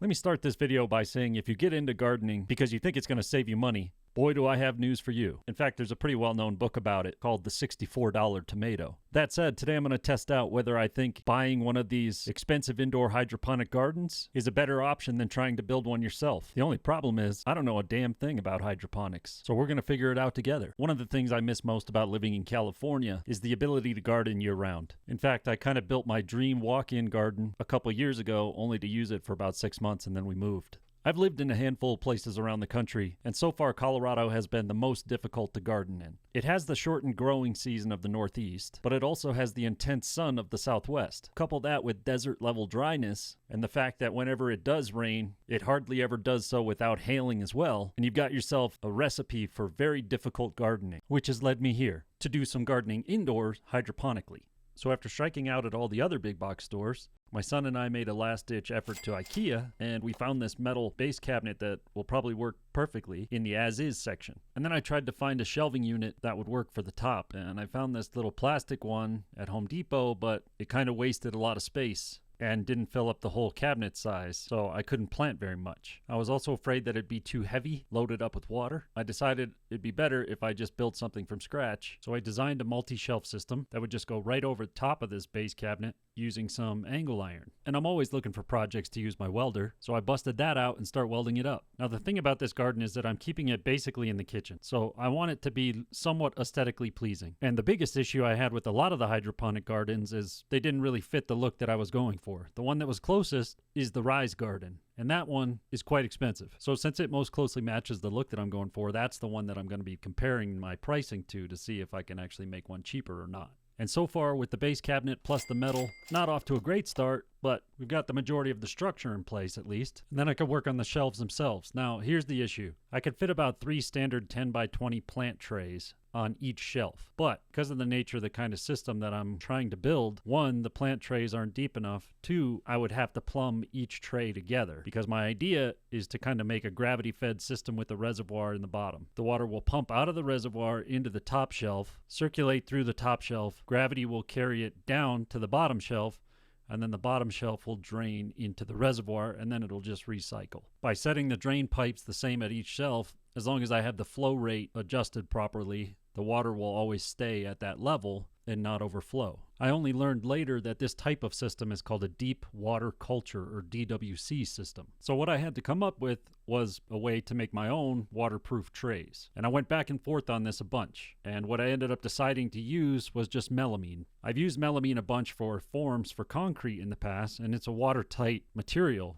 Let me start this video by saying if you get into gardening because you think it's going to save you money, boy do I have news for you. In fact, there's a pretty well-known book about it called The $64 Tomato. That said, today I'm going to test out whether I think buying one of these expensive indoor hydroponic gardens is a better option than trying to build one yourself. The only problem is I don't know a damn thing about hydroponics, so we're going to figure it out together. One of the things I miss most about living in California is the ability to garden year-round. In fact, I kind of built my dream walk-in garden a couple years ago only to use it for about 6 months and then we moved. I've lived in a handful of places around the country, and so far Colorado has been the most difficult to garden in. It has the shortened growing season of the Northeast, but it also has the intense sun of the Southwest. Couple that with desert-level dryness, and the fact that whenever it does rain, it hardly ever does so without hailing as well, and you've got yourself a recipe for very difficult gardening, which has led me here to do some gardening indoors hydroponically. So after striking out at all the other big box stores, my son and I made a last-ditch effort to IKEA, and we found this metal base cabinet that will probably work perfectly in the as-is section. And then I tried to find a shelving unit that would work for the top, and I found this little plastic one at Home Depot, but it kind of wasted a lot of space and didn't fill up the whole cabinet size, so I couldn't plant very much. I was also afraid that it'd be too heavy, loaded up with water. I decided it'd be better if I just built something from scratch, so I designed a multi-shelf system that would just go right over the top of this base cabinet using some angle iron. And I'm always looking for projects to use my welder, so I busted that out and start welding it up. Now the thing about this garden is that I'm keeping it basically in the kitchen, so I want it to be somewhat aesthetically pleasing. And the biggest issue I had with a lot of the hydroponic gardens is they didn't really fit the look that I was going for. The one that was closest is the Rise Garden, and that one is quite expensive. So since it most closely matches the look that I'm going for, that's the one that I'm going to be comparing my pricing to see if I can actually make one cheaper or not. And so far with the base cabinet plus the metal, not off to a great start, but we've got the majority of the structure in place at least. And then I could work on the shelves themselves. Now here's the issue. I could fit about 3 standard 10 by 20 plant trays on each shelf. But because of the nature of the kind of system that I'm trying to build, 1, the plant trays aren't deep enough. 2, I would have to plumb each tray together because my idea is to kind of make a gravity-fed system with a reservoir in the bottom. The water will pump out of the reservoir into the top shelf, circulate through the top shelf, gravity will carry it down to the bottom shelf, and then the bottom shelf will drain into the reservoir, and then it'll just recycle. By setting the drain pipes the same at each shelf, as long as I have the flow rate adjusted properly, the water will always stay at that level and not overflow. I only learned later that this type of system is called a deep water culture or DWC system. So what I had to come up with was a way to make my own waterproof trays. And I went back and forth on this a bunch. And what I ended up deciding to use was just melamine. I've used melamine a bunch for forms for concrete in the past, and it's a watertight material.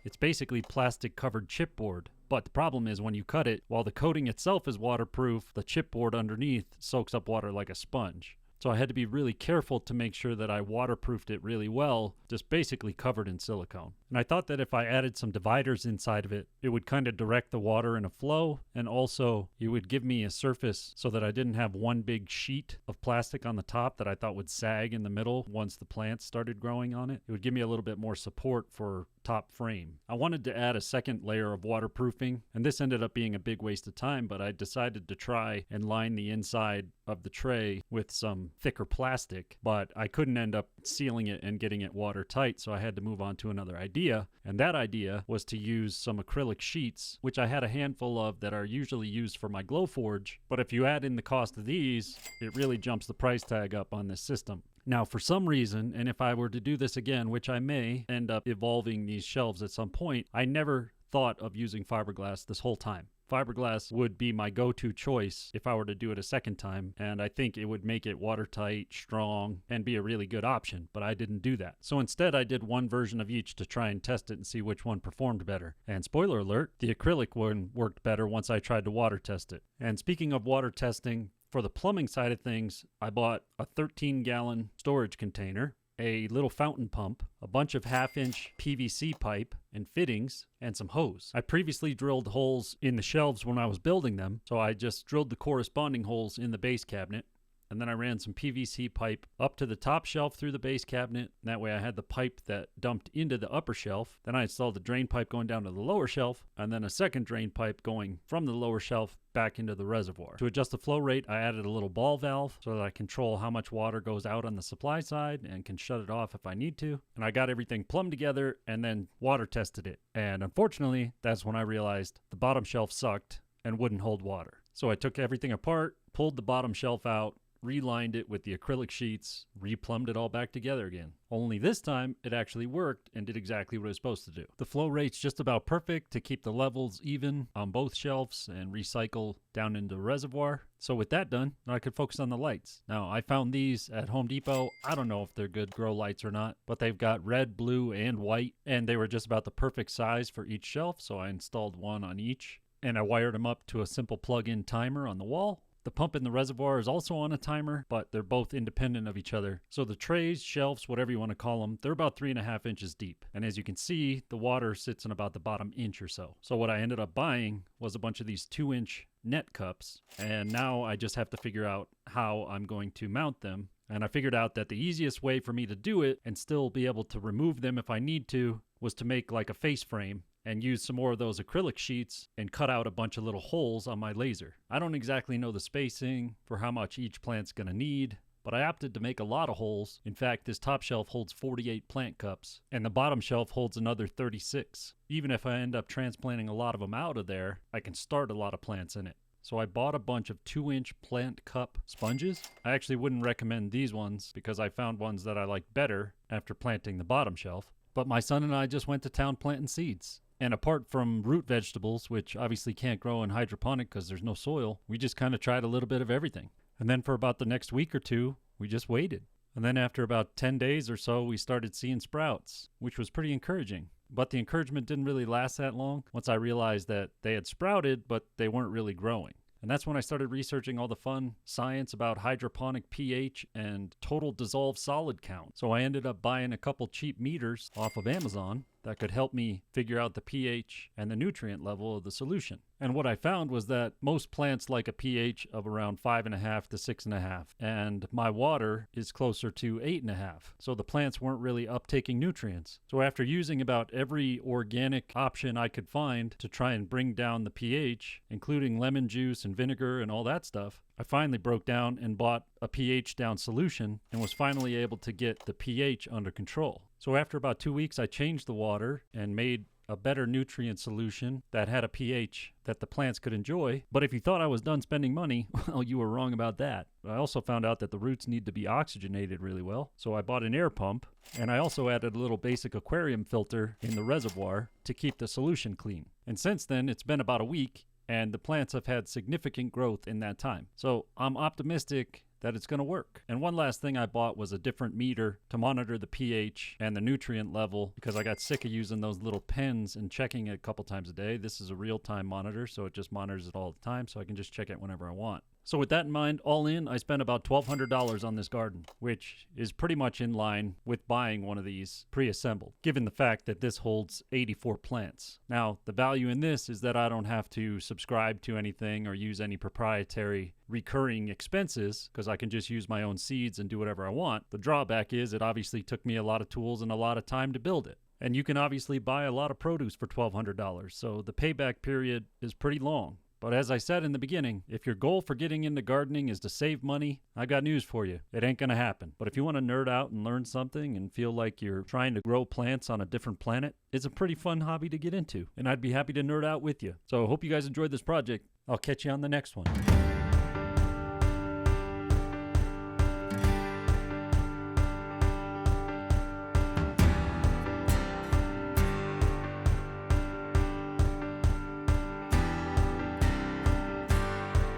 It's basically plastic covered chipboard. But the problem is when you cut it, while the coating itself is waterproof, the chipboard underneath soaks up water like a sponge. So I had to be really careful to make sure that I waterproofed it really well, just basically covered in silicone. And I thought that if I added some dividers inside of it, it would kind of direct the water in a flow, and also it would give me a surface so that I didn't have one big sheet of plastic on the top that I thought would sag in the middle once the plants started growing on it. It would give me a little bit more support for top frame. I wanted to add a second layer of waterproofing, and this ended up being a big waste of time, but I decided to try and line the inside of the tray with some thicker plastic, but I couldn't end up sealing it and getting it watertight, so I had to move on to another idea, and that idea was to use some acrylic sheets, which I had a handful of that are usually used for my Glowforge, but if you add in the cost of these, it really jumps the price tag up on this system. Now, for some reason, and if I were to do this again, which I may end up evolving these shelves at some point, I never thought of using fiberglass this whole time. Fiberglass would be my go-to choice if I were to do it a second time, and I think it would make it watertight, strong, and be a really good option, but I didn't do that. So instead, I did one version of each to try and test it and see which one performed better. And spoiler alert, the acrylic one worked better once I tried to water test it. And speaking of water testing, for the plumbing side of things, I bought a 13-gallon storage container, a little fountain pump, a bunch of half-inch PVC pipe and fittings, and some hose. I previously drilled holes in the shelves when I was building them, so I just drilled the corresponding holes in the base cabinet, and then I ran some PVC pipe up to the top shelf through the base cabinet. And that way I had the pipe that dumped into the upper shelf. Then I installed a drain pipe going down to the lower shelf, and then a second drain pipe going from the lower shelf back into the reservoir. To adjust the flow rate, I added a little ball valve so that I control how much water goes out on the supply side and can shut it off if I need to. And I got everything plumbed together and then water tested it. And unfortunately, that's when I realized the bottom shelf sucked and wouldn't hold water. So I took everything apart, pulled the bottom shelf out, relined it with the acrylic sheets, replumbed it all back together again. Only this time, it actually worked and did exactly what it was supposed to do. The flow rate's just about perfect to keep the levels even on both shelves and recycle down into the reservoir. So with that done, I could focus on the lights. Now, I found these at Home Depot. I don't know if they're good grow lights or not, but they've got red, blue, and white, and they were just about the perfect size for each shelf, so I installed one on each. And I wired them up to a simple plug-in timer on the wall. The pump in the reservoir is also on a timer, but they're both independent of each other. So the trays, shelves, whatever you want to call them, they're about 3.5 inches deep. And as you can see, the water sits in about the bottom inch or so. So what I ended up buying was a bunch of these 2-inch net cups. And now I just have to figure out how I'm going to mount them. And I figured out that the easiest way for me to do it and still be able to remove them if I need to was to make like a face frame and use some more of those acrylic sheets and cut out a bunch of little holes on my laser. I don't exactly know the spacing for how much each plant's gonna need, but I opted to make a lot of holes. In fact, this top shelf holds 48 plant cups, and the bottom shelf holds another 36. Even if I end up transplanting a lot of them out of there, I can start a lot of plants in it. So I bought a bunch of 2-inch plant cup sponges. I actually wouldn't recommend these ones because I found ones that I like better after planting the bottom shelf. But my son and I just went to town planting seeds. And apart from root vegetables, which obviously can't grow in hydroponic because there's no soil, we just kind of tried a little bit of everything. And then for about the next week or two, we just waited. And then after about 10 days or so, we started seeing sprouts, which was pretty encouraging. But the encouragement didn't really last that long once I realized that they had sprouted, but they weren't really growing. And that's when I started researching all the fun science about hydroponic pH and total dissolved solid count. So I ended up buying a couple cheap meters off of Amazon that could help me figure out the pH and the nutrient level of the solution. And what I found was that most plants like a pH of around 5.5 to 6.5, and my water is closer to 8.5. So the plants weren't really uptaking nutrients. So after using about every organic option I could find to try and bring down the pH, including lemon juice and vinegar and all that stuff, I finally broke down and bought a pH down solution and was finally able to get the pH under control. So after about 2 weeks, I changed the water and made a better nutrient solution that had a pH that the plants could enjoy. But if you thought I was done spending money, well, you were wrong about that. I also found out that the roots need to be oxygenated really well. So I bought an air pump, and I also added a little basic aquarium filter in the reservoir to keep the solution clean. And since then, it's been about a week, and the plants have had significant growth in that time. So I'm optimistic that it's going to work. And one last thing I bought was a different meter to monitor the pH and the nutrient level because I got sick of using those little pens and checking it a couple times a day. This is a real-time monitor, so it just monitors it all the time, so I can just check it whenever I want. So with that in mind, all in, I spent about $1,200 on this garden, which is pretty much in line with buying one of these pre-assembled, given the fact that this holds 84 plants. Now, the value in this is that I don't have to subscribe to anything or use any proprietary recurring expenses because I can just use my own seeds and do whatever I want. The drawback is it obviously took me a lot of tools and a lot of time to build it. And you can obviously buy a lot of produce for $1,200, so the payback period is pretty long. But as I said in the beginning, if your goal for getting into gardening is to save money, I got news for you. It ain't gonna happen. But if you want to nerd out and learn something and feel like you're trying to grow plants on a different planet, it's a pretty fun hobby to get into. And I'd be happy to nerd out with you. So I hope you guys enjoyed this project. I'll catch you on the next one.